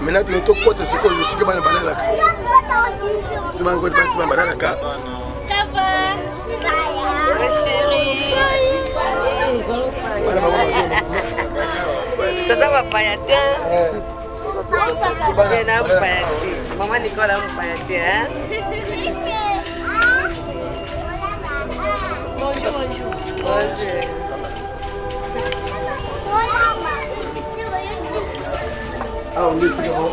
Maintenant, tu as côté ce que je sais que je Ça va? Ma chérie. Ça va pas y Maman Nicolas va pas y Bonjour. Ah, on dit c'est bon.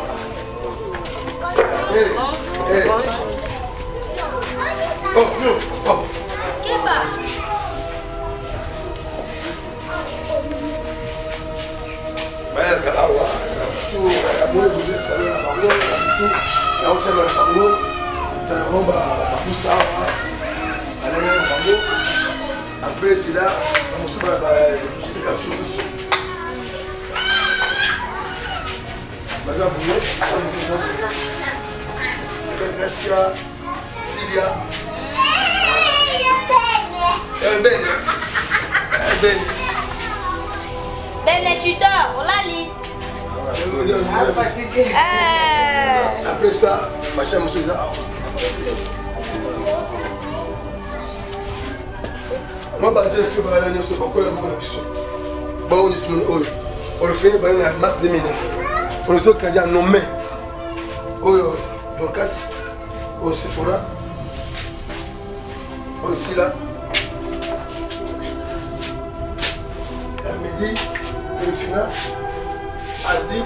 Oh, non. Oh. Keba. Après, c'est là, on se bat Madame Bouillon, Gracia, Sylvia. Ben, tu dors, on l'a lit. Après ça, ma chère monsieur moi, je suis pas allé sur le bon, on le fait en mars 2009. On le fait quand nommé. Dorcas, au Sephora, aussi là. Elle me dit, le final, Adi,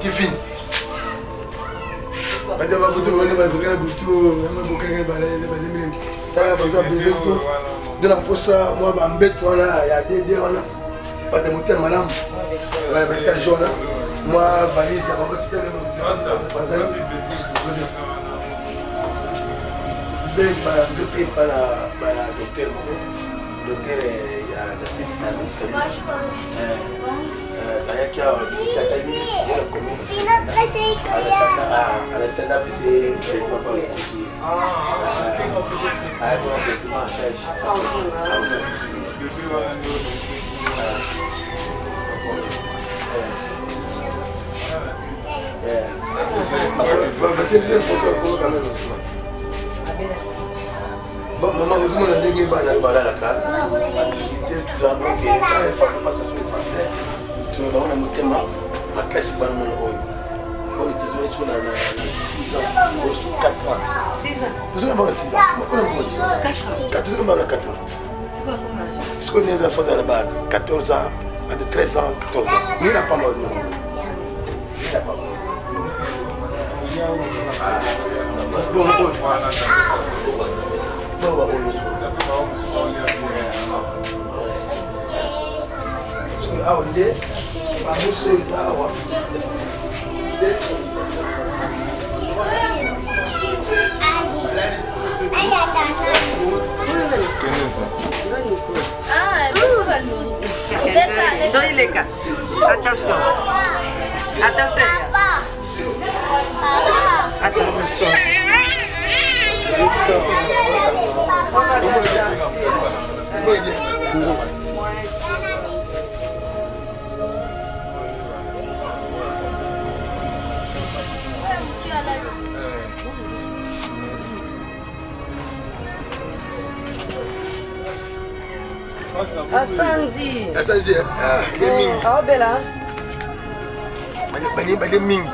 Tiffin. Madame Aboutou, on est dans le Boutou, on est de la poste, moi, je il y a des pas de motel, madame. Moi, valise, ça va pas te pas la docteur. Docteur, il y a l'artiste bon, maman, vous avez dit que vous avez la carte. L'activité, tout ça, donc, il faut que parce que tu es pasteur. Tu vas avoir un thème, ma classe, c'est pas le monde. Bon, tu dois être sur 6 ans, 4 ans. 6 ans. Vous avez 6 ans. 4 ans. 4 ans. C'est quoi comme âge? Ce qu'on est dans le bas, 14 ans, 13 ans, 14 ans. Il n'a pas mort. Il n'a pas mort. Bon, Dans les cas. Attention. Attention. Attention. Asandi. Asandi. Ah, Bella. Bani Ming.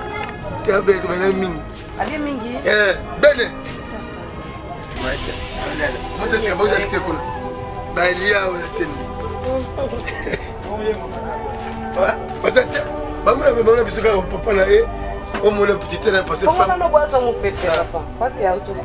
Bani Ming. Ali Mingi. Bene. Moi, je suis bon, je suis cool. Balia ou la tenne. Parce que, papa là, au moins le petit terrain passé. Comment on a besoin de pépé, papa? Parce qu'il y a tout ça.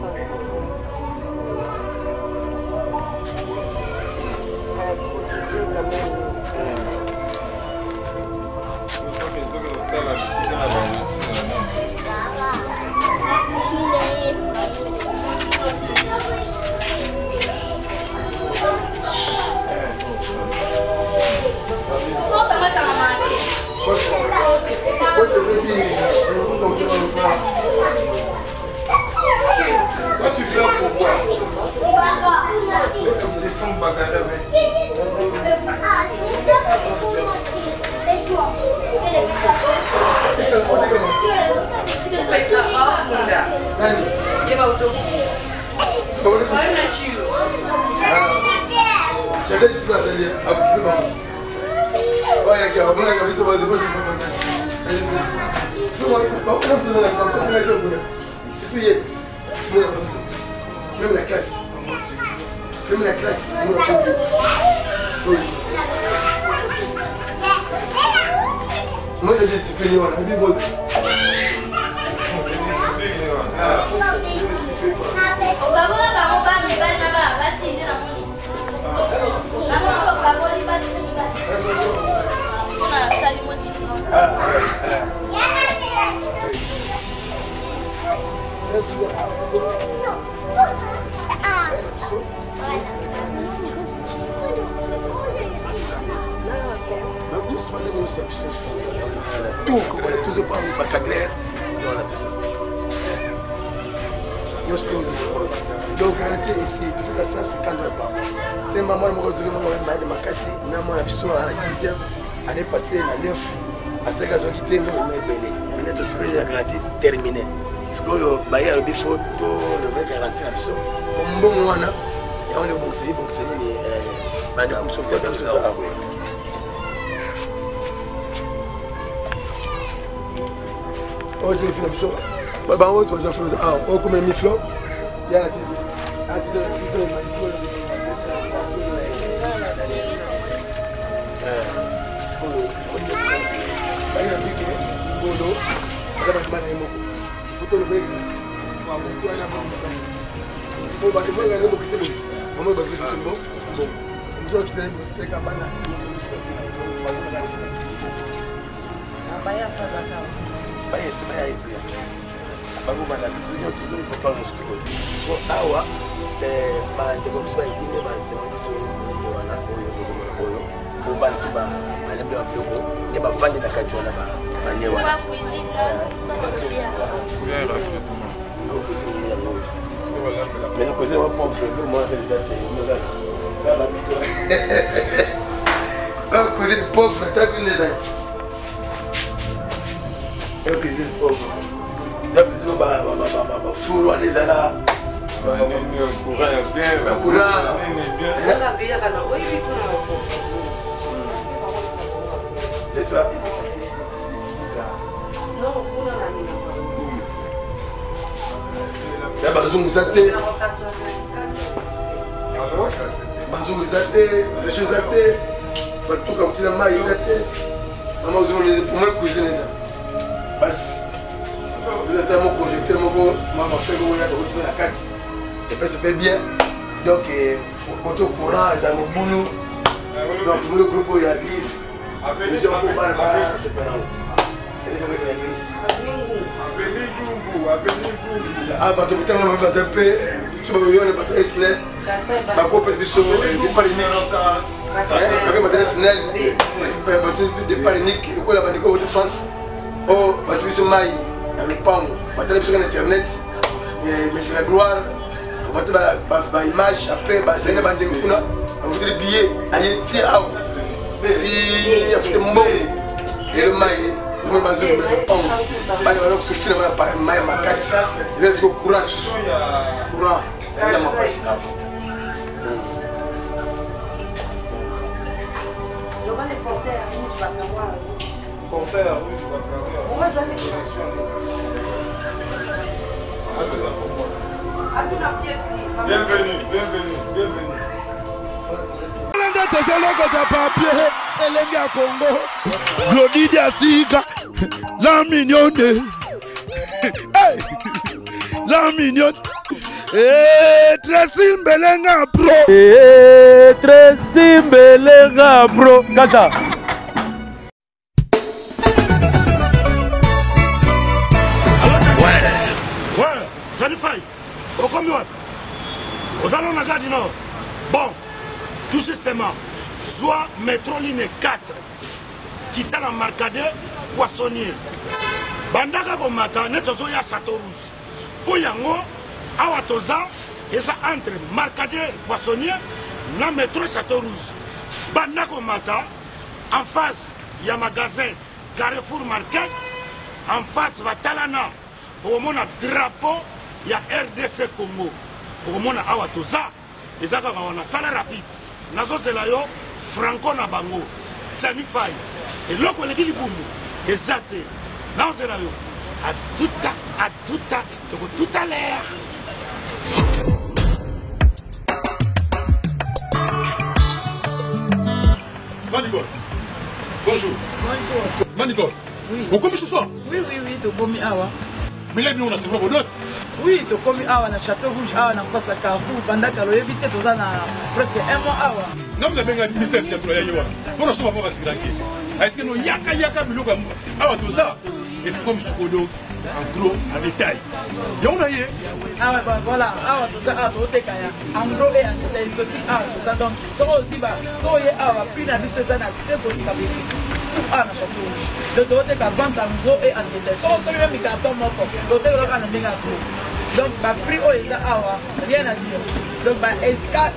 Toi tu Nani? Yeba utoku. Chacun ici va s'allier. Ouais, il y a un peu de temps. Même la classe. Même la classe. Moi j'ai discipliné, on a vu bosser. Tout, comme on est toujours pas en musique agréable, on a tout ça. Donc, garantie ici, tu fais ça, c'est quand on parle. Tellement moi, je me ma casse, je à la 6e, année passée, la 9, à 5 ans, je me belé. On est tous la garantie terminée. Ce que je baille le bifo, le vrai garantie, on bon moment, et on est bon, c'est madame, je suis dans ce cas. Oh, j'ai fait la chose. Bah, on se fait ah, on comme un miflo. Il y a la 6. Ah, c'est ça, mais le cousin pauvre, moi un cousin pauvre, t'as vu les amis. Un cousin pauvre. T'as vu les fourreaux, les alas. Un courant. C'est ça. Il y a Bazoum Zaté. Bazoum Zaté, les choses Zaté. Tout comme tu l'as maillé Zaté. Maman, vous avez pour moi cousine. Bas. Vous êtes tellement projeté, maman fait le voyage, vous avez la carte. Et puis ça fait bien. Donc, quand on courant, il y a mon boulot. Donc, le groupe, il y a 10. Les gens pour parler, c'est pas non. Elle est avec l'église. Ah, bah, tu peux t'en faire un peu. Tu vas y aller, tu vas essayer. Bah, quoi, parce que tu es pas unique. Avec ma télé snell, tu es pas unique. Le coup, la bandico, votre France. Oh, bah, tu es maille, le pan. Ma télé sur Internet. Mais c'est la gloire. Bah, image, après, bah, c'est une bandico. Vous avez des billets, allez, tiens, il y a fait un bon. Et le maille. Je vais vous dire que je suis ma casse. Je reste au courant. Courant. Il y a ma passe. Bienvenue, bienvenue, bienvenue. Elenga Congo, Glodidi Asika, la mignonne, hey, la mignonne, Tracy Mbelenga Pro, Tracy Mbelenga Pro, Kata. Ouais, Zanifai, au combien? Aux allons à Gare du Nord. Bon, tout justement. Soit métro ligne 4 qui t'a la marcade poissonnier. Bandaka komata netozo ya Château Rouge. Pour yango awatoza eza entre marcade poissonnier na métro Château Rouge. Bandaka komata en face ya magasin Carrefour Market, en face batalana okomona drapeau ya RDC Congo okomona awa toza eza kaka wana sala rapide nazozela yo franco na bango Johnny Faye eloko eleki libumu eza te nazozela yo à tout à l'heure. Manigol, bonjour. Bonjour. Manigol, oui. Vous commis ce soir? Oui, tu commis awa. Mais là, nous, on a c'est vraiment d'autres. Oui, tu commis awa na Château Rouge, awa na face à Carrefour, pendant que l'on évite tout ça presque un mois awa. Non, mais bien, il y a des gens on a souvent pas si ranké. Est-ce que nous, yaka, milou, awa tout ça? Et c'est comme ce qu'on en gros, en détail. Et on a eu. Ah ouais, bah voilà, awa tout ça, awa tout kaya. En gros et en détail, exotique awa tout ça. Donc, ça aussi, bah, ça y est awa, puis na bise ça na sebo ni kabisi. Tout awa na Château Rouge. Le doté ka vente en gros et en détail. Ça aussi même carton moko. Doté le ka na benga tout. Donc, bah prix o eza awa, rien à dire. Donc, bah écart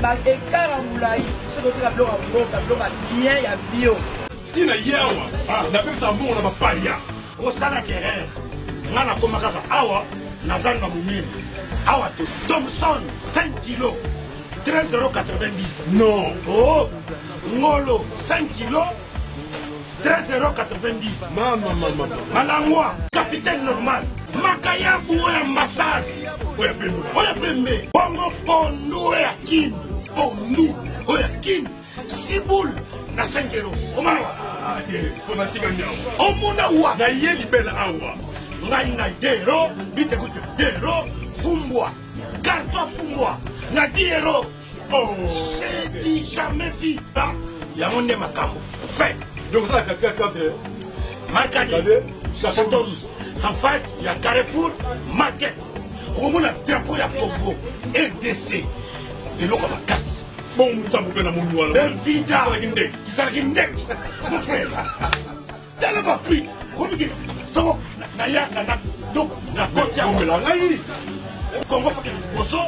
en moulai, ce doté ka bloc en gros, ka bloc bien ya bio. Tina yawa, na même ça bon on a pas ya. Au sala terre. Ngana koma kaka awa nazanga mumini awa te Thomson 5 kg 13,90 €. Non. Oh ngolo 5 kg 13,90 €. Maman. Malangwa capitaine normal makaya buya ambassade oya pembe bongo pondu ya kin pondu oya kin sibul na 5 €. Omana Fanatique nyao. omuna wa Na yeli belle awa. ngai dero bite kute dero fumbwa carton fumbwa na 10 €. Oh, c'est dit jamais vu yango nde makambo fait donc ça 4 markadi Château Rouge en face ya Carrefour market okomona drapeau ya Congo RDC eloko makasi bon mutsambo pena munyu wala. évidemment kisalaki ndeki mon frère tala ba prix komiki soko nayaka na koti ya la ngai. Congo foke liboso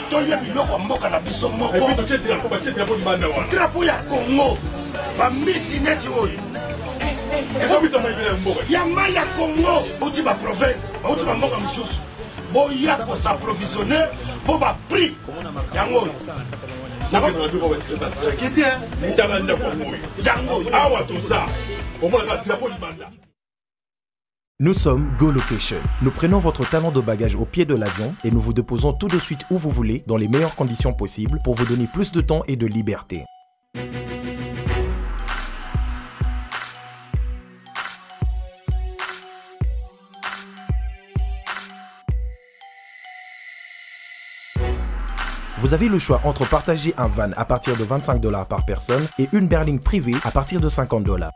tolia biloko mboka na biso moko. Et puis tu es drapeau du banda wa. Drapeau ya Congo bambisi neti oyo Ekomisa mai bila mboka. ya mai ya Congo bauti ba province bauti ba mboka mosusu boya kosaprovisionner po ba prix yango oyo yango oyo awa toza omona drapeau du banda. Nous sommes Go Location. Nous prenons votre talon de bagage au pied de l'avion et nous vous déposons tout de suite où vous voulez, dans les meilleures conditions possibles, pour vous donner plus de temps et de liberté. Vous avez le choix entre partager un van à partir de 25 $ par personne et une berline privée à partir de 50 $.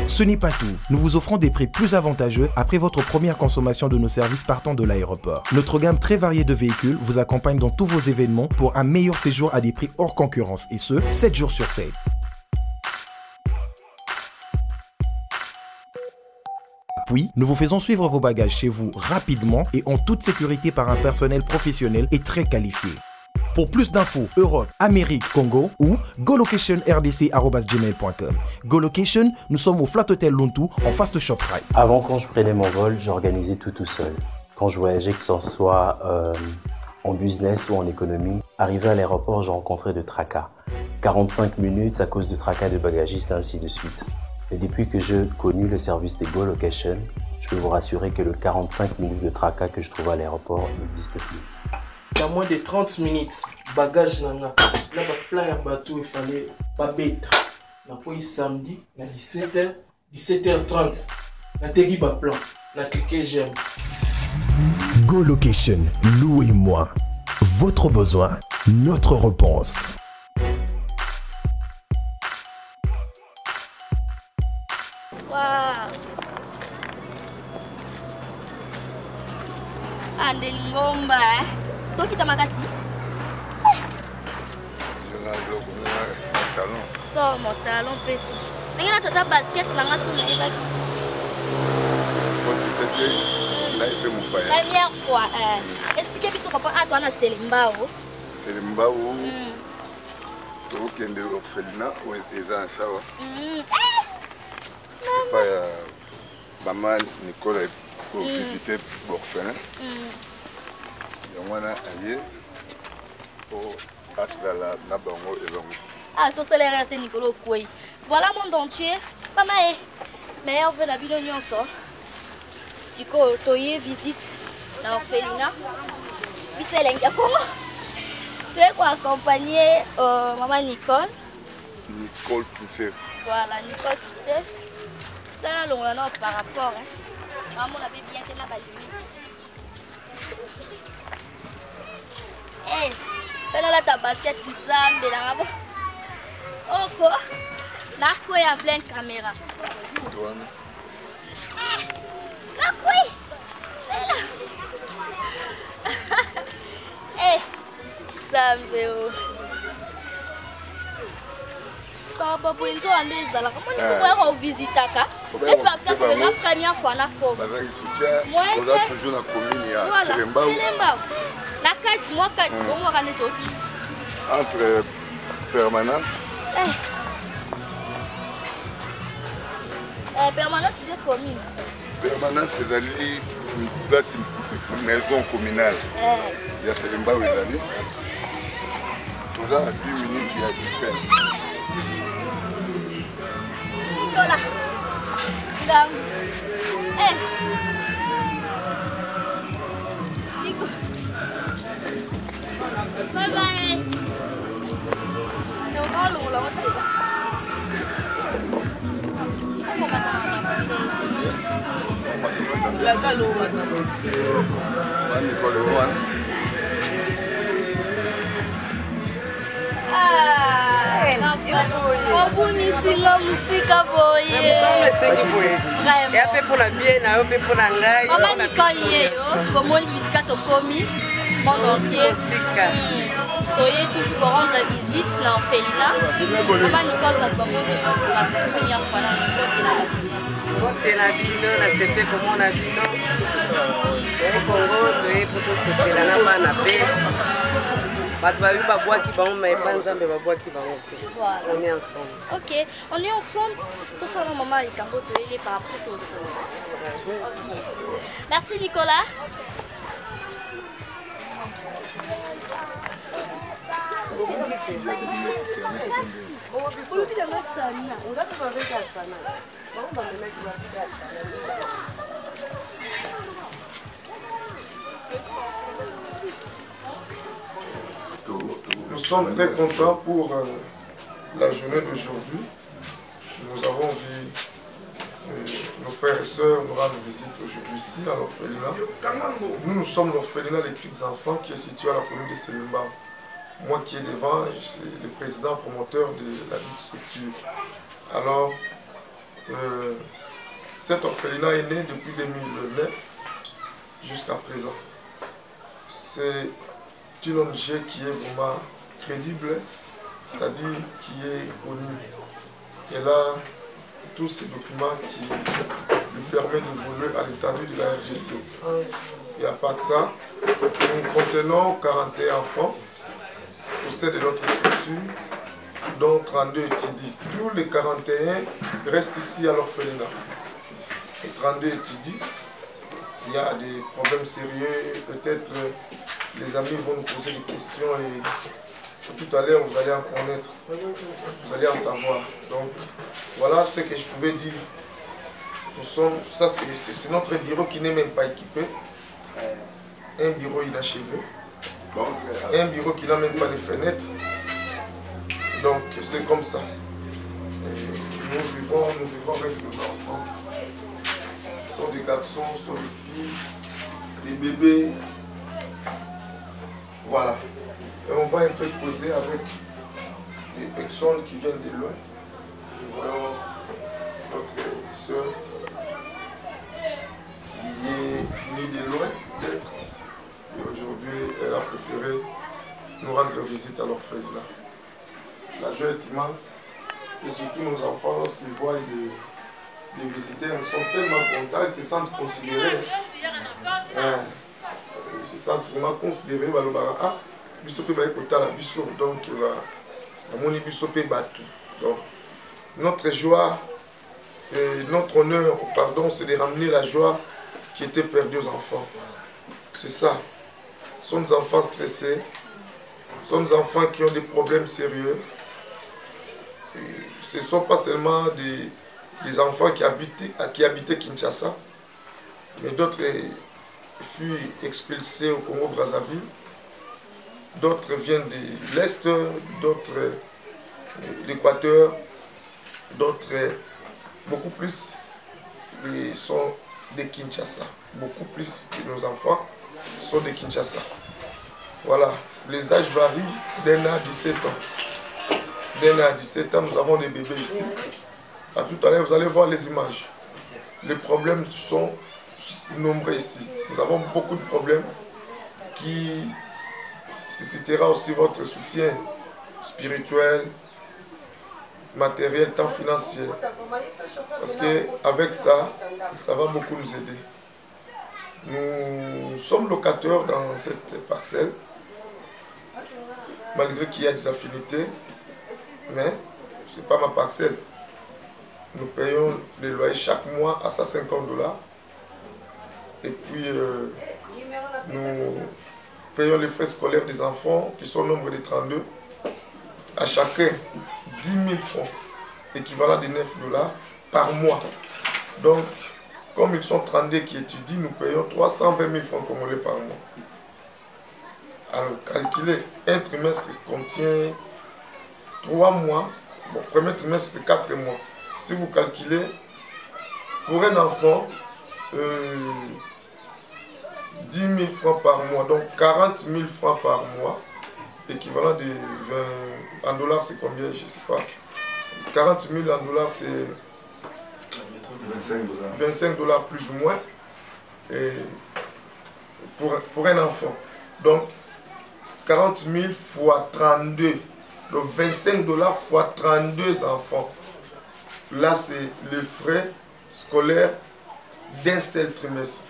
Ce n'est pas tout. Nous vous offrons des prix plus avantageux après votre première consommation de nos services partant de l'aéroport. Notre gamme très variée de véhicules vous accompagne dans tous vos événements pour un meilleur séjour à des prix hors concurrence et ce, 7 jours sur 7. Puis, nous vous faisons suivre vos bagages chez vous rapidement et en toute sécurité par un personnel professionnel et très qualifié. Pour plus d'infos, Europe, Amérique, Congo ou golocation@rdc@gmail.com. GoLocation, nous sommes au Flat Hotel Lontou en face de ShopRite. Avant, quand je prenais mon vol, j'organisais tout seul. Quand je voyageais, que ce soit en business ou en économie, arrivé à l'aéroport, je rencontrais de tracas. 45 minutes à cause de tracas de bagagistes, ainsi de suite. Et depuis que j'ai connu le service de GoLocation, je peux vous rassurer que le 45 minutes de tracas que je trouvais à l'aéroport n'existe plus. Il y a moins de 30 minutes, bagage nana. Là, plein de bateau, il fallait pas bête. On a pris samedi, à 17h, 17h30. On a tegui ba plan, on a cliqué j'aime. Go Location, louez-moi. Votre besoin, notre réponse. Wow. Ande ngomba. Toi qui t'as makasi? Sors mon talon, pesus. N'enga tata basket nanga sous les bagues. Première fois, expliquez plus papa à toi na Selimbao. Selimbao. Tu es orphelinat ou est-ce ça? maman Nicole pour visiter l'orphelin. On a allé pour Asgala Nabango et Longo. Ah, ça c'est l'air de Nicolo Koué. Voilà mon dentier. Maman est meilleur veut la ville de Nyonso. Si tu y visite l'orphelinat, puis c'est l'enga comment? Tu es quoi accompagner maman Nicole? Nicole Toussef. Voilà, Nicole Toussef. C'est un long par rapport. Maman avait bien été là-bas limite. Hey, fais là ta basket, Nzambe là. Oh quoi? Là quoi en pleine caméra. Douane. Là quoi? C'est là. Hey, Nzambe oh. Papa pour une journée ezala. Comment tu pourrais visiter ça? Et tu vas faire ça la première fois na fois. Bah là il soutient. On a toujours la commune il y a Selemba. La carte moi carte bon moi rané toki. Entre permanent. Permanence de commune. Permanence c'est d'aller une place une maison communale. Il y a Selemba où il allait. Tout ça à 10 minutes il y a du peine. Voilà. Dame. Nico. Bye bye. No malu lah masih. Plaza Loma Samos. Mani Kolewan. Obunisinga musika boye. Et après pour la bien, après pour la ngaï. Maman Nicole yeyo, comment puisque tu commis monde entier. Toye toujours rendre visite dans l'orphelinat. Maman Nicole va pour la première fois là. Bote na bino na sepe comment na bino. Et Congo toye poto sepe la na bana pe. On est ensemble. Ok, on est ensemble. Tout ça, maman, il est par rapport au sol. Merci Nicolas. Nous sommes très contents pour la journée d'aujourd'hui. Nous avons vu nos frères et sœurs nous rendre visite aujourd'hui ici à l'orphelinat. Nous sommes l'orphelinat des cris des enfants qui est situé à la commune de Selemba. Moi qui est devant, je suis le président promoteur de la dite structure. Alors, cet orphelinat est né depuis 2009 jusqu'à présent. C'est une ONG qui est vraiment crédible, c'est-à-dire qui est connue. Et là, tous ces documents qui lui permettent d'évoluer à l'étendue de la RGC. Et à part ça, nous contenons 41 enfants au sein de notre structure, dont 32 étudient. Tous les 41 restent ici à l'orphelinat. Les 32 étudient. Il y a des problèmes sérieux, peut-être les amis vont nous poser des questions et tout à l'heure vous allez en connaître, vous allez en savoir. Donc voilà ce que je pouvais dire. Nous sommes, ça c'est notre bureau qui n'est même pas équipé, un bureau inachevé, un bureau qui n'a même pas de fenêtres. Donc c'est comme ça. Et nous vivons avec nos enfants. Ce sont des garçons, ce sont des filles, des bébés. Voilà. Et on va un peu causer avec des personnes qui viennent de loin. Nous voyons notre soeur qui est venue de loin peut-être. Et aujourd'hui, elle a préféré nous rendre visite à l'orphelinat. La joie est immense. Et surtout nos enfants, lorsqu'ils voient de visiteurs, ils sont tellement contents, ils se sentent considérés. Ils se sentent vraiment considérés. Donc, notre joie Et notre honneur, pardon, c'est de ramener la joie qui était perdue aux enfants. C'est ça. Ce sont des enfants stressés. Ce sont des enfants qui ont des problèmes sérieux. Et ce ne sont pas seulement des enfants qui habitaient Kinshasa, mais d'autres furent expulsés au Congo-Brazzaville. D'autres viennent de l'Est, d'autres d'Équateur, d'autres beaucoup plus ils sont de Kinshasa. Beaucoup plus de nos enfants sont de Kinshasa. Voilà, les âges varient d'un an à 17 ans. D'un an à 17 ans, nous avons des bébés ici. À tout à l'heure, vous allez voir les images. Les problèmes sont nombreux ici. Nous avons beaucoup de problèmes qui nécessitera aussi votre soutien spirituel, matériel, tant financier. Parce qu'avec ça, ça va beaucoup nous aider. Nous sommes locataires dans cette parcelle, malgré qu'il y a des affinités, mais ce n'est pas ma parcelle. Nous payons les loyers chaque mois à 150 $. Et puis, nous payons les frais scolaires des enfants, qui sont au nombre de 32, à chacun 10 000 francs, équivalent de 9 $ par mois. Donc, comme ils sont 32 qui étudient, nous payons 320 000 francs congolais par mois. Alors, calculer, un trimestre contient 3 mois. Bon, premier trimestre, c'est 4 mois. Si vous calculez, pour un enfant, 10 000 francs par mois, donc 40 000 francs par mois, équivalent de 20 en dollars, c'est combien? Je ne sais pas. 40 000 en dollars, c'est 25 $ plus ou moins et pour un enfant. Donc 40 000 fois 32, donc 25 $ fois 32 enfants. Là, c'est les frais scolaires d'un seul trimestre.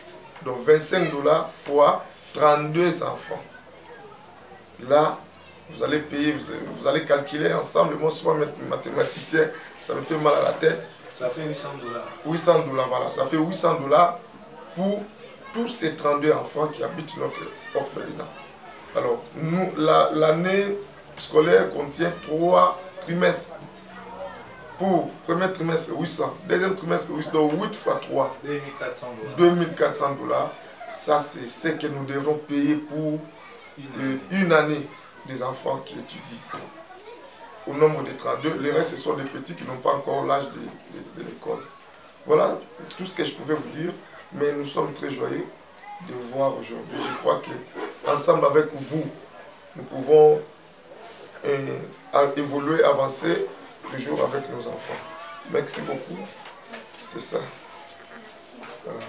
Donc 25 $ fois 32 enfants. Là, vous allez payer, vous allez calculer ensemble. Moi, souvent mathématicien, ça me fait mal à la tête. Ça fait 800 $. 800 $, voilà. Ça fait 800 $ pour tous ces 32 enfants qui habitent notre orphelinat. Alors, nous, l'année scolaire contient 3 trimestres. Pour premier trimestre, 800. Deuxième trimestre, 800. Donc 8 fois 3. 2400 $. 2400 $. Ça, c'est ce que nous devons payer pour une année des enfants qui étudient. Au nombre de 32, les restes, ce sont des petits qui n'ont pas encore l'âge de l'école. Voilà tout ce que je pouvais vous dire, mais nous sommes très joyeux de vous voir aujourd'hui. Je crois qu'ensemble avec vous, nous pouvons évoluer, avancer, toujours avec nos enfants. Merci beaucoup. C'est ça. Voilà.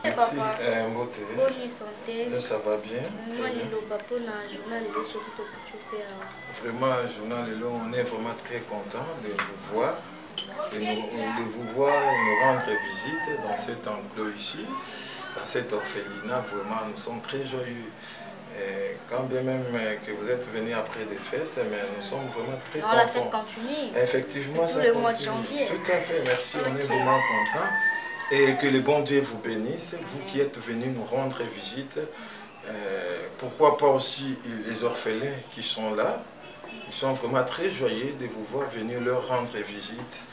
Merci. Mbote. Ça va bien. Vraiment, journal, on est vraiment très content de vous voir. De vous voir nous rendre visite dans cet enclos ici, dans cet orphelinat. Vraiment, nous sommes très joyeux. Quand bien même que vous êtes venus après des fêtes, mais nous sommes vraiment très contents. La fête continue. Effectivement, ça le mois de janvier. Tout à fait, merci, on est vraiment contents. Et que le bon Dieu vous bénisse, vous qui êtes venus nous rendre visite. Pourquoi pas aussi les orphelins qui sont là. Ils sont vraiment très joyeux de vous voir venir leur rendre visite.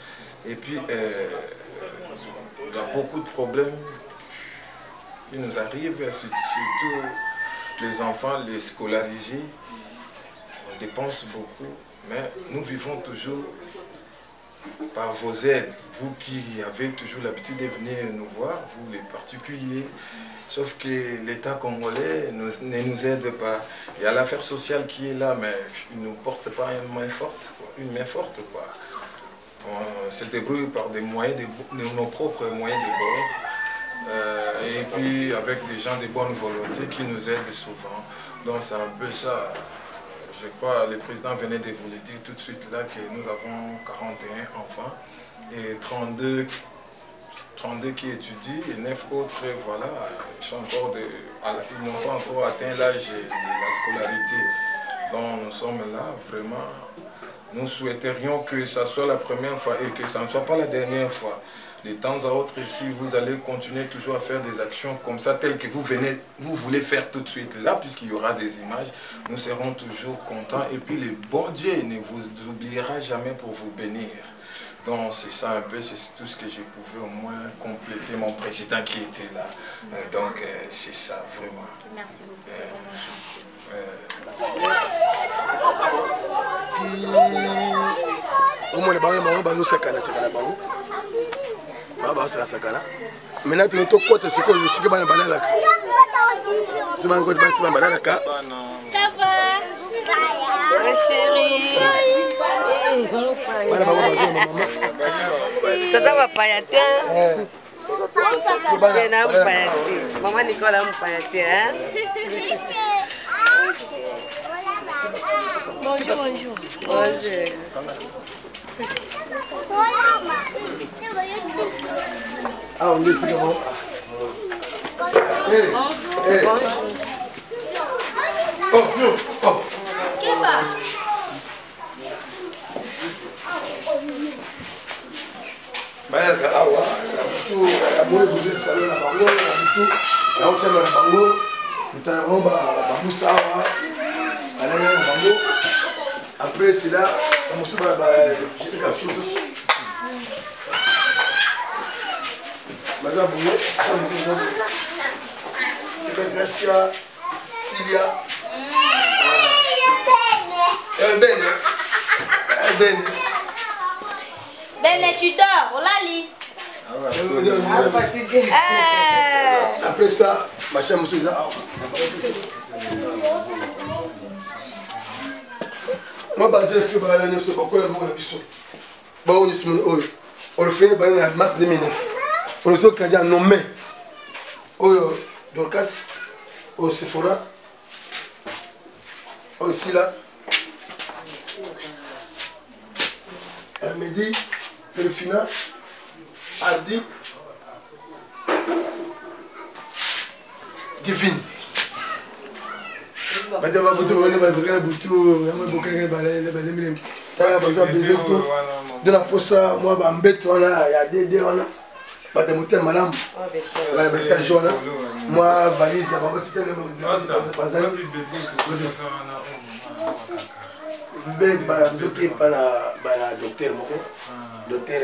Et puis, il y a beaucoup de problèmes qui nous arrivent, surtout les enfants, les scolarisés. On dépense beaucoup, mais nous vivons toujours par vos aides. Vous qui avez toujours l'habitude de venir nous voir, vous les particuliers. Sauf que l'État congolais ne nous aide pas. Il y a l'affaire sociale qui est là, mais il ne nous porte pas une main forte. On se débrouille par des moyens, nos propres moyens de bord. Et puis avec des gens de bonne volonté qui nous aident souvent. Donc c'est un peu ça. Je crois que le président venait de vous le dire tout de suite là que nous avons 41 enfants et 32 32 qui étudient et 9 autres, voilà, ils n'ont pas encore atteint l'âge de la scolarité. Donc nous sommes là, vraiment, nous souhaiterions que ça soit la première fois et que ça ne soit pas la dernière fois. De temps à autre, si vous allez continuer toujours à faire des actions comme ça, telles que vous voulez faire tout de suite là, puisqu'il y aura des images, nous serons toujours contents. Et puis le bon Dieu ne vous oubliera jamais pour vous bénir. Donc c'est ça un peu, c'est tout ce que je pouvais au moins compléter mon président qui était là. Donc c'est ça vraiment. Merci beaucoup, c'est vraiment gentil. Maintenant, tu nous côté ce que je suis là. Ça va? Ma chérie. Tata mapayate. Tena mapayate. Maman Nicolas mapayate, hein? Bonjour, bonjour. Bonjour. Ah, on est ici d'abord. Bonjour. Oh, oh. Qui va? Bayaka awa, tout amour vous êtes salé na bango, tout. Na on sema na bango, mutana babusa awa. Alaya na bango. Après cela, on se va jeter la sauce. Madame Bouye, ça me dit Gracia, Syria. Bene, tu dors, on l'a lit. Après ça, ma chère monsieur moi, je suis pas allé sur le bon, on le fait en mars 2009. On le fait quand nommé Dorcas, au Sephora, aussi là. Elle me dit, le final, a dit, divine. Madame Babutu, on est parce que Babutu, on est beaucoup de la posa, moi, Bambet, on a, il y a des on a, Madame Moutel, madame, moi, valise, ça va pas se faire le docteur Moko, docteur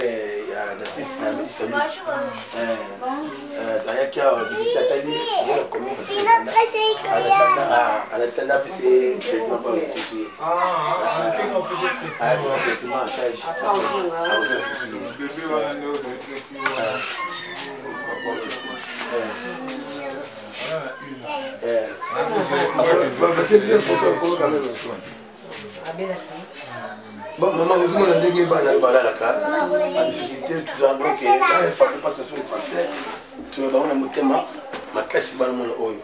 dentiste na médecine. D'ailleurs qui a visité Atali, on a commis à la tenda puis c'est traitement par le souci. Traitement c'est bien photo quand même. Bon, maman, vous avez dit que vous avez la difficulté, tout ça, donc il faut passer sur le pasteur. Tu vas avoir un thème, ma caisse est mon oeil.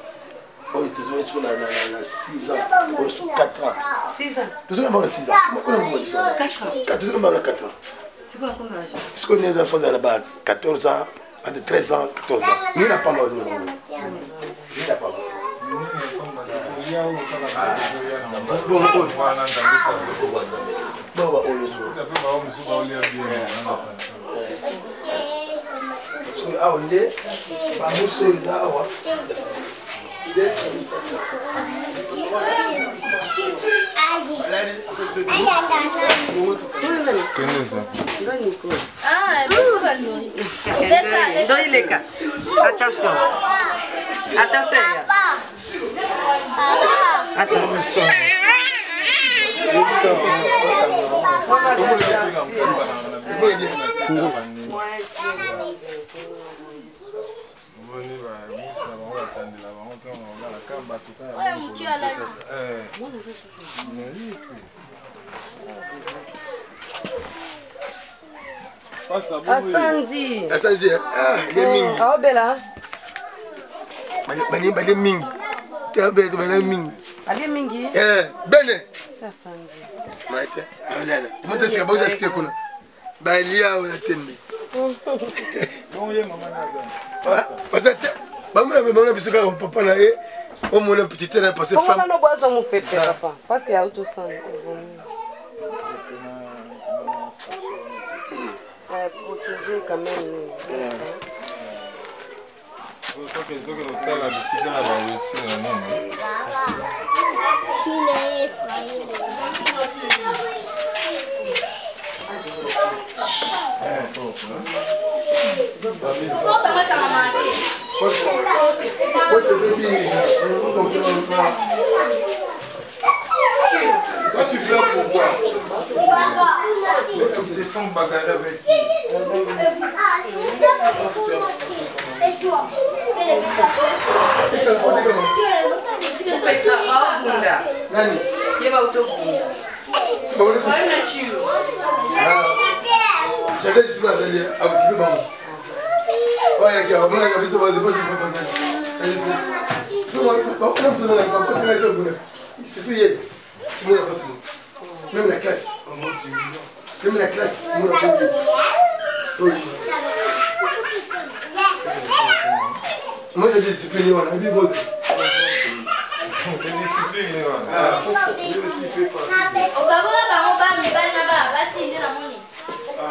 Oh, tu dois être sur 6 ans, sur 4 ans. 6 ans. Tu dois avoir 6 ans. Comment on dit ça? 4 ans. Tu dois avoir 4 ans. C'est quoi comme âge? Parce qu'on est enfants là-bas, 14 ans, à 13 ans, 14 ans. Il n'a pas mal. Il n'a pas mal. Bon, attention. Attention. Attention. Asandi. Asandi. Ah, il est mingi. Ah, bella. Bani mingi. Tu as besoin de mingi. Ali mingi. Bene. Asandi. Maite. Olha. Monta se acabou de escrever com. Balia ou na tende. papa na ye omona petit terrain passé femme on a no bozo mon pépé papa parce qu'il y a auto sang protéger quand même Toi tu pleures pourquoi? C'est son bagarre avec qui? Et toi? J'avais dit ça, c'est même la classe. Même la classe. Moi j'ai des disciplines, on a vu vos. Des disciplines, je aussi fait partie. On va voir la parole, mais pas là-bas, pas si j'ai la monnaie. La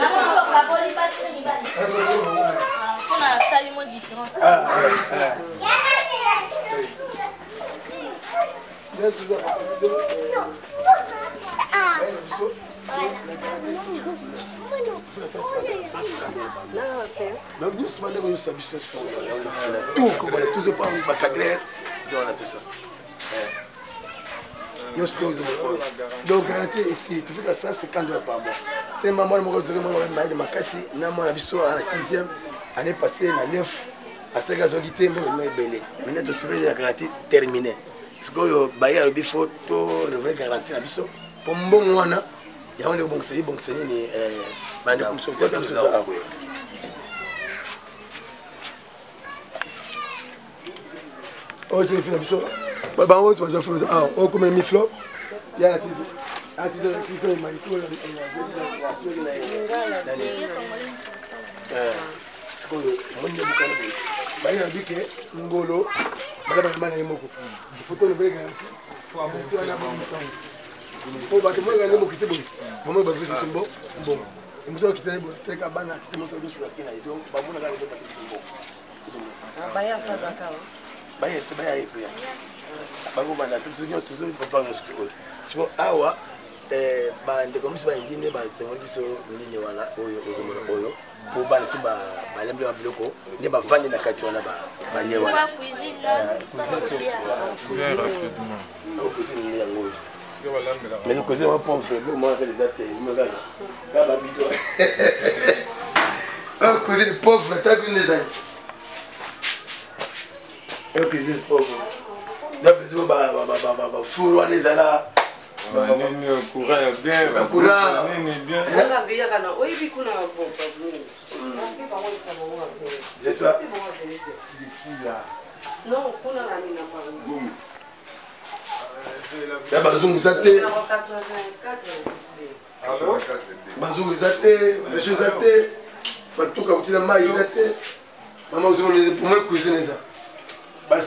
monnaie, on va voir les passes, on a tellement différent. Donc garantie ici, tu fais ça, c'est 50 $ par mois. Tellement moi, je suis de ma casse, je suis à la 6e, année passée, à 9, à 5 ans, je suis belé. Maintenant, tu fais la garantie terminée. Ce que je baille le faut le vrai garantie la biso. Pour bon mois, il y a un bon série, bon série, mais comme ça, quoi comme ça. Oh, je fais la biso. Bah, on va faire ça. Ah, on comme un miflo. Il y a la 6. Ah, 6 il m'a dit tout. C'est que mon Dieu, bah, il a dit que Ngolo, madame Mane Moko. Il faut le vrai garantie. Oh, bah, moi, je vais vous quitter. Moi, je vais vous quitter. Bon. Je me suis quitté. Je vais cabana. Je me suis dit que je vais donc, bah, moi, je vais vous quitter. Bah, il y a pas d'accord. Bah, il y a pas de problème. Bah, vous m'avez tout ce que vous pouvez pas nous dire. Ah, ouais. Bah, de comme si bah, il dit, bah, c'est moi qui suis venu voilà, oyo. Pour bah, si bah, bah, l'emblème à bloco, ne bah, vendre la cature là, bah, bah, il y a voilà. Cuisine là, Viens rapidement. Mais le cousin va pas faire moi avec les athées, il me regarde. Là, bah, bidon. Un cousin pauvre, t'as que les amis. Un cousin pauvre. D'après ça, bah, fourreau les alas. Courant bien. Courant. C'est ça. Non, on a la mine à la bazoum zaté. Bazoum zaté, je zaté. Pas tout comme tu l'as maïs zaté. Maman, vous avez pour moi cuisiner ça. Bas.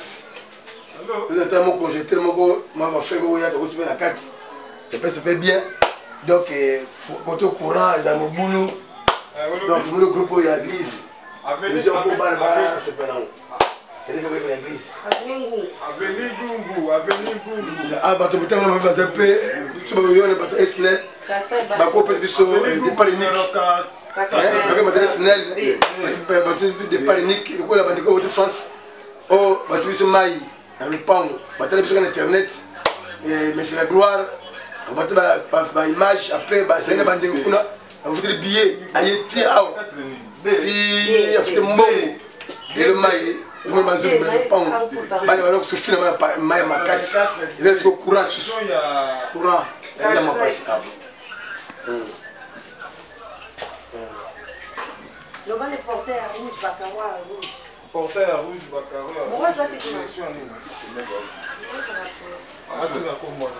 Vous êtes tellement congé, tellement beau. Maman fait beau, il y a de la carte. Ça fait bien. Donc, pour tout courant, ils ont mon boulot. Donc, le groupe, il y a l'église. Le gens pour Barba, c'est pas là. Il faut faire l'église. Avenue Gungu. Ah, bah, tu peux me faire un peu. Tu peux me faire un peu de SNL. Bah, pour passer sur des pariniques. Des pariniques. Le coup, la bande de France. Oh, bah, tu peux se mailler. Dans le pan. Bah, tu as besoin d'Internet. Mais c'est la gloire. On va faire une image. Après, c'est une bande de Kuna. On va faire des billets. Aïe, tiens. Il a fait un bon. Et le maille. Je me base sur le pan. Je suis sur le maille ma casse. Il reste au courant. Courant. Il a ma passe. Le bas des porteurs rouge, Bakawa rouge. Porteur rouge, Bakawa. Pourquoi toi t'es comment?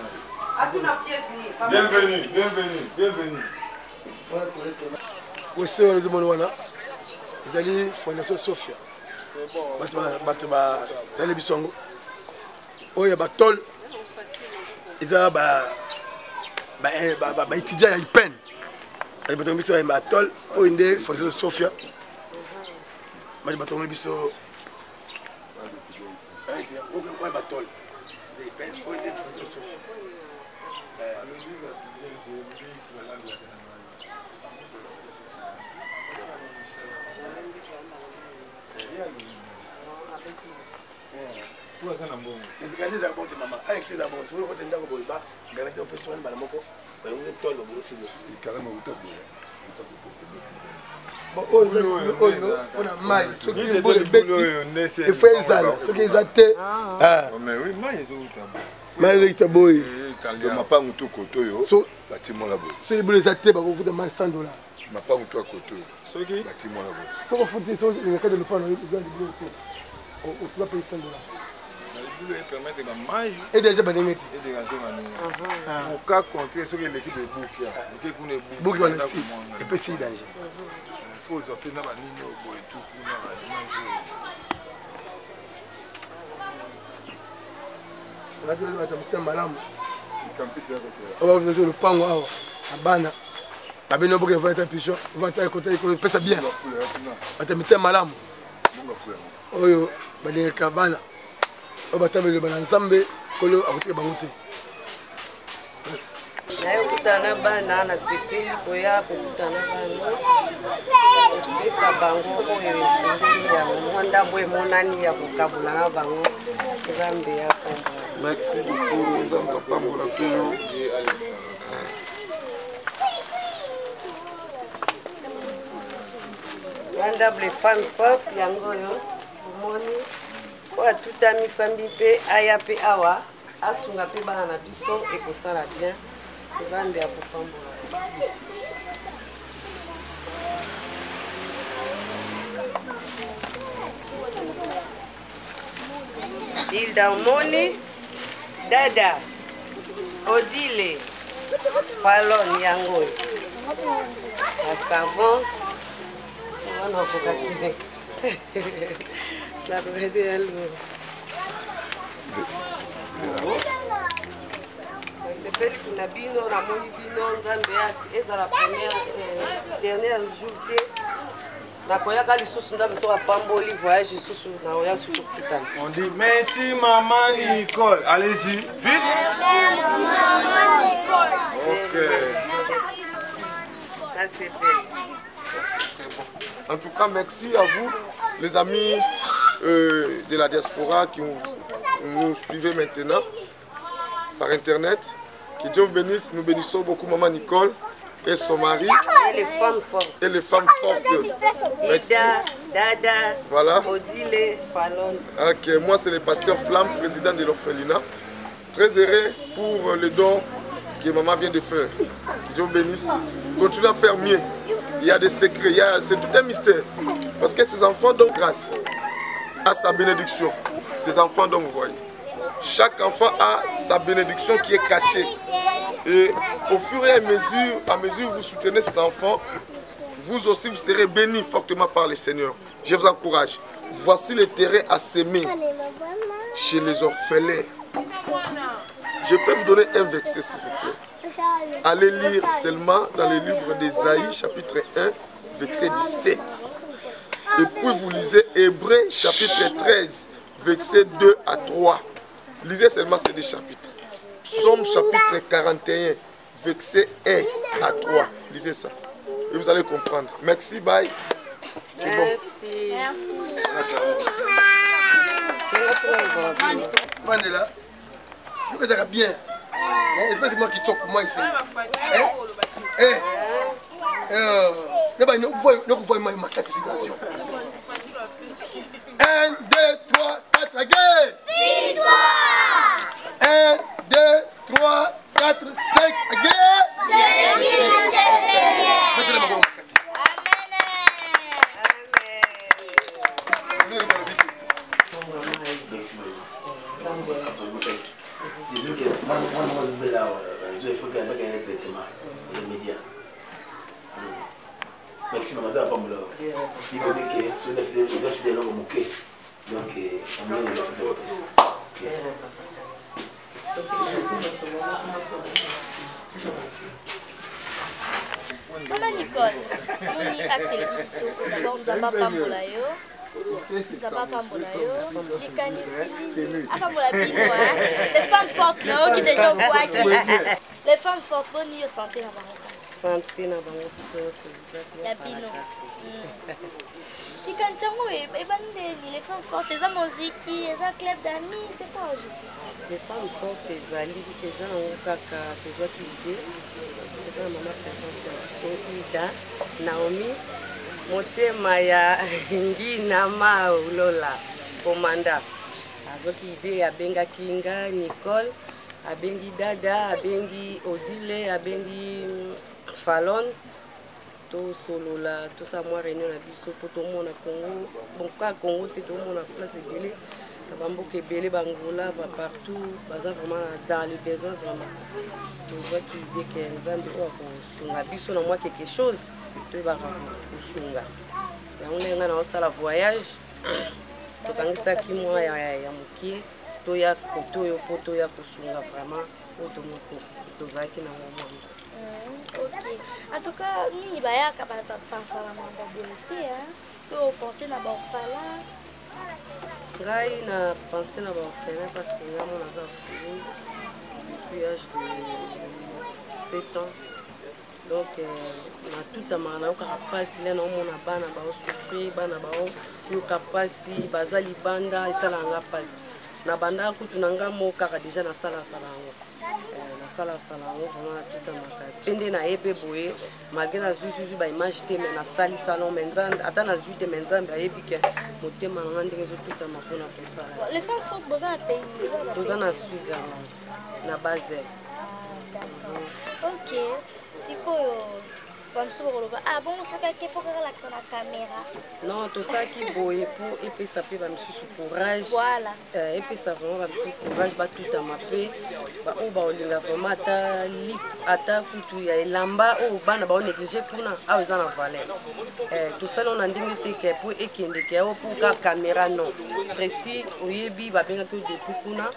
Bienvenue. Oui, c'est le monde. ezali fondation Sophia bato bazali bisongo oyo batol eza baétudiant ya IPEN batongi biso batol oyo nde fondation Sophia batongi biso oyo batol oyo nde fondation Sophia efo ezala soki eza te mai ezokita boye mapangu to koto oyo batimola boye soki bolo eza te bakofuta mai $100 mapangu to ya koto oyo soki batimola boye sokofuti soki lopano biloko te otuba paye $100 et déjà banengeti moka contre soki eleki de buki wana si epesi danger faut ozwa mpe na banini oyo boye tu kuna baimage motema malamu lopango awa na bana babeni oboki vata pigeon vata ekopesa bien bata mitema malamu oyo balingaka bana oyo batabeli bana nzambe kolo akotika bango te nayokutana bana nasepeli koya kokutana bango kopesa bango oyo esengeli ya mwa ndambo emonani ya kokabula na bango nzambe ya kombo. Merci beaucoup, nzambe apambola mpeno ye Alexandre. Mandable femme forte yango yo omoni oyo atutamisami mpe aya mpe awa asunga mpe bana na biso ekosala bien nzambe akopambola. Hilda omoni dada Odile Fallon yango ya savon wana okokaki nakolete yalo nasepeli kuna bino namoni bino nzambe ati ezala dernière jour te nakoyaka lisusu nzambe so apamboli voyage lisusu naoya suku kokutana. On dit merci maman Nicole. Allez-y, vite. Merci maman Nicole. Ok. Là c'est fait. En tout cas, merci à vous, les amis de la diaspora qui nous suivez maintenant par internet. Que Dieu vous bénisse. Nous bénissons beaucoup maman Nicole et son mari. Et les femmes fortes. Et les femmes fortes. Merci. Dada, voilà. Odile, Fallon. Ok, moi c'est le pasteur Flamme, président de l'orphelinat. Très heureux pour le don que maman vient de faire. Que Dieu vous bénisse. Continuez à faire mieux. Il y a des secrets, c'est tout un mystère. Parce que ces enfants donnent grâce à sa bénédiction. Ces enfants dont vous voyez. Chaque enfant a sa bénédiction qui est cachée. Et au fur et à mesure que vous soutenez cet enfant, vous aussi vous serez bénis fortement par le Seigneur. Je vous encourage. Voici le terrain à semer chez les orphelins. Je peux vous donner un verset s'il vous plaît. Allez lire seulement dans le livre d'Ésaïe chapitre 1 verset 17. Et puis vous lisez Hébreux chapitre 13 verset 2 à 3. Lisez seulement ces deux chapitres. Psaume chapitre 41 verset 1 à 3. Lisez ça. Et vous allez comprendre. Merci, bye. C'est bon. Merci. Mandela, vous êtes bien. C'est pas moi qui toque pour moi ici. Nous voyons ma classification. 1, 2, 3, 4, la guerre. Victoire. 1, 2, 3, 4, 5, la guerre. Désolé que moi je vais là, il faut qu'il y ait un traitement, les médias. maximum aza pambola libone ke so eza fidèle eloko moke donc amoni eza fidèle opesa Maman Nicole, moni acte kitoko d'abord nzamba pambola yo. Nzamba pambola yo. Likani sili. Apambola bino hein. Les femmes fortes là qui déjà voient qui. Les femmes fortes boni yo santé na bango. Santé na bango biso c'est ya bino. Likani tango e bande les femmes fortes eza muziki, eza club d'amis, c'est pas juste. Les femmes fortes ezali eza nango kaka tozwaki ide eza na mama présence so Ida Naomi motema ya ngina Lola komanda azwaki ide abengaki nga Nicole abengi Dada abengi Odile abengi Fallon to solola to sa mwa réunion na biso po tomona Congo bon ka Congo te tomona place ebele Bamboke Bélé Bangola partout, baza vraiment dans le besoin vraiment. Tu vois qu'il dit que Nzambe sunga biso na moi quelque chose, tu vas sunga. Ya on est na sala voyage. To kangisa ki moi ya mukie, to ya koto yo poto ya kusunga vraiment, oto moko si to zaki na moment. OK. En tout cas, ni ba ya ka ba penser la mobilité hein. Est-ce que vous pensez na ba fala Ngai na pensé na orphelin parce que nga mon aza orphelin depuis l'âge de 7 ans. Donc na tout amana na kapasi le na mona bana ba souffrir bana ba yo kapasi baza libanda esala nga pasi. Na banda kutu na nga mo kaka déjà na sala ngo. Na sala ngo vraiment tout amaka. Pende na ebe boye malgré na zuzu ba image te mais na sali salon menzambe ata na zuite menzambe ayebike motema nga ndenge zo tout amaka na kosala. Les femmes faut besoin un pays. Besoin na Switzerland na Basel. OK. Sikoyo ah bon, il faut relaxer la caméra. Non, tout ça qui boye pour et puis ça peut va me courage. Voilà. Et puis ça vraiment va me courage ba tout à ma paix. Ba o ba olinga vraiment ta lip ata kutu ya lamba o bana ba négliger kuna a za na valeur. Tout ça on a ndingi te ke pour ekende ke o pour ka caméra non. Précis oyebi ba benga que depuis kuna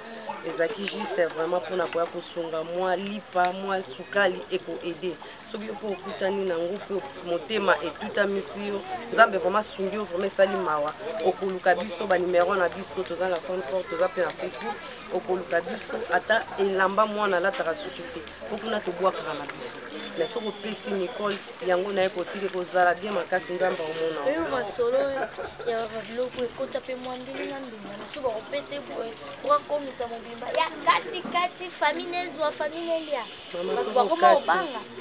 ezaki juste vraiment pour na kwa kusunga moi lipa moi sukali eko aider. Soki pour kutani na ngupe motema et tout à misio nzambe vraiment sungi vraiment sali mawa okuluka biso ba numéro na biso toza la femme forte toza pe na Facebook okuluka biso ata elamba mwana la tara société okuna to boa kara na biso mais soko pesi Nicole yango na ekotike kozala bien makasi nzambe omona eu ma solo ya loko ekota pe mwandini na nduma so ba pesi pour komisa mobimba ya kati famille zwa famille lia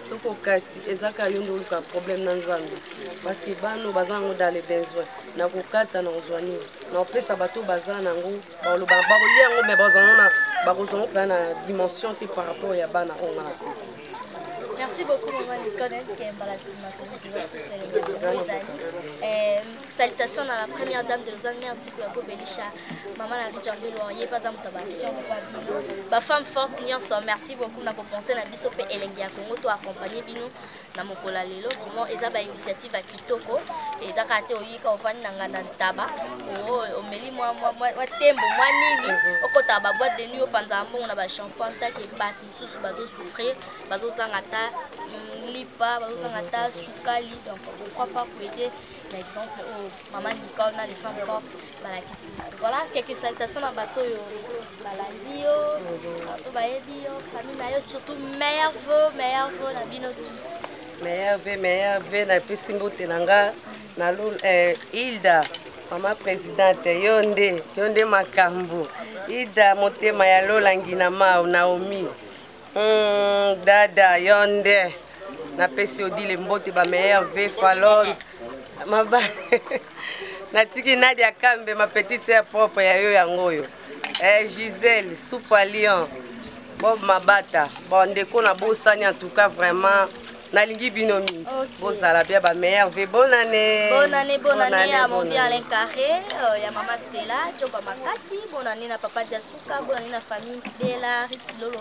soko kati ezaka yondo luka problème na nzambe parce que bano bazango dans les besoins na kokata na ozwani na pesa bato bazana ngo ba lo ba lia ngo me bazana na ba kozongo plan na dimension te par rapport ya bana onga na pesa. Merci beaucoup, Maman Nicole, qui est salutations à la première dame de Lausanne. Merci pour la Belisha. Maman la vie de Laurier, pas en tabaction, pas femme forte, merci beaucoup pour penser à la biso et Elengia Congo, toi accompagner Bino, dans mon colalelo. Comment ils ont une initiative à Kitoko et ils ont raté au Yika au Fan Nangana Taba, au Meli, moi, Tembo, moi, Nini, au Kotaba, boîte de nuit au Panzambo, on a un champagne qui est battu sous bazo souffrir, bazo sangata. Lipa, bazosangata sukali donc pourquoi pas pour aider l'exemple au Maman Nicole na les femmes fortes voilà quelques salutations à bateau baladi yo bateau baebi yo famille na yo surtout meilleur vœu na bino tout meilleur vœu na pesi mbote nanga na Hilda Maman présidente yonde makambo Hilda motema ya Lola ngina ma Naomi Dada yonde na pesi Odile mbote ba meilleur ve Fallon maba na tiki Nadia Kambe ma petite sœur propre ya yo yangoyo Gisèle Soupa Lion Bob Mabata bon ndeko na bosani en tout cas vraiment nalingi binomi bozala bien ba meilleur ve bonne année à mon bien Alain Carré ya Maman Stella Joba Makasi bonne année na papa Diasuka bonne année na famille Bella Lolo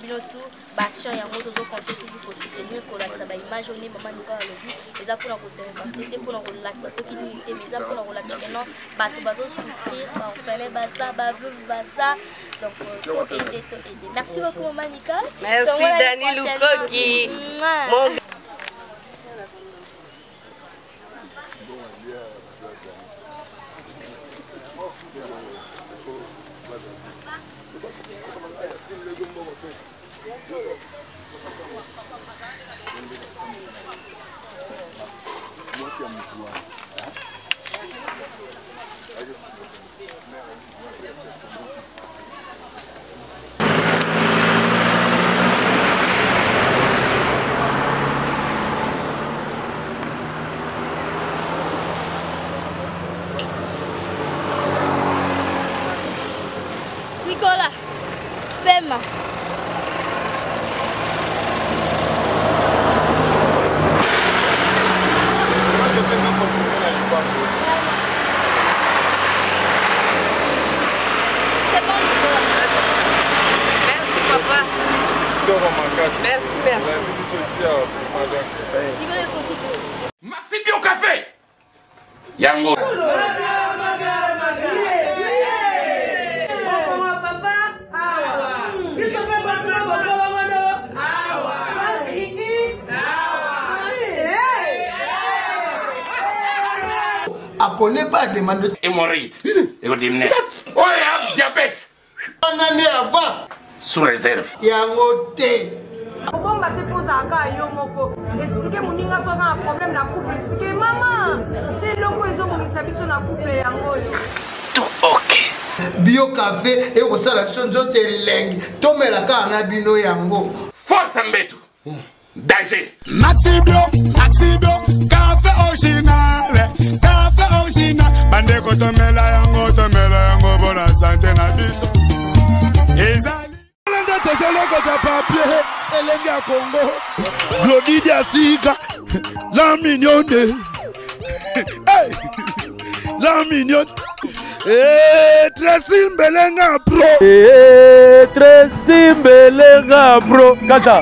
bino tout action yango tozo continuer toujours pour soutenir pour la ça ba image on est maman Nicole à lobby et ça pour la conserver partir pour la relaxer ce qui nous mais ça pour la relaxer maintenant bato bazo souffrir ba orphelin ba ça ba veuve ba ça donc to aider. Merci beaucoup maman Nicole. Merci Dani Lukoki. Mon Nicolas, Pema. C'est bon Nicolas. Merci papa. Merci, merci. Maxi Bio Café. Yango. On connaît pas demande hémorroïde. Oh, diabète. Un année avant. Sous réserve. Yango te. Comment va te poser à cas yo moko? Expliquez mon ninga pas un problème na couple. Expliquez maman. C'est longo ils ont mis sa biso na couple yango yo. Tout ok. Bio café et au selection jote leng. Tomela ka na bino yango. Force mbetu. Danger. Maxi Bio, café original, bande kotomela yango pour la santé na biso. Ezali. Le papier, elengi ya Congo. Glodidi Asika, la mignonne. Hey, la mignonne. Tracy Mbelenga bro. Tracy Mbelenga bro. Kata.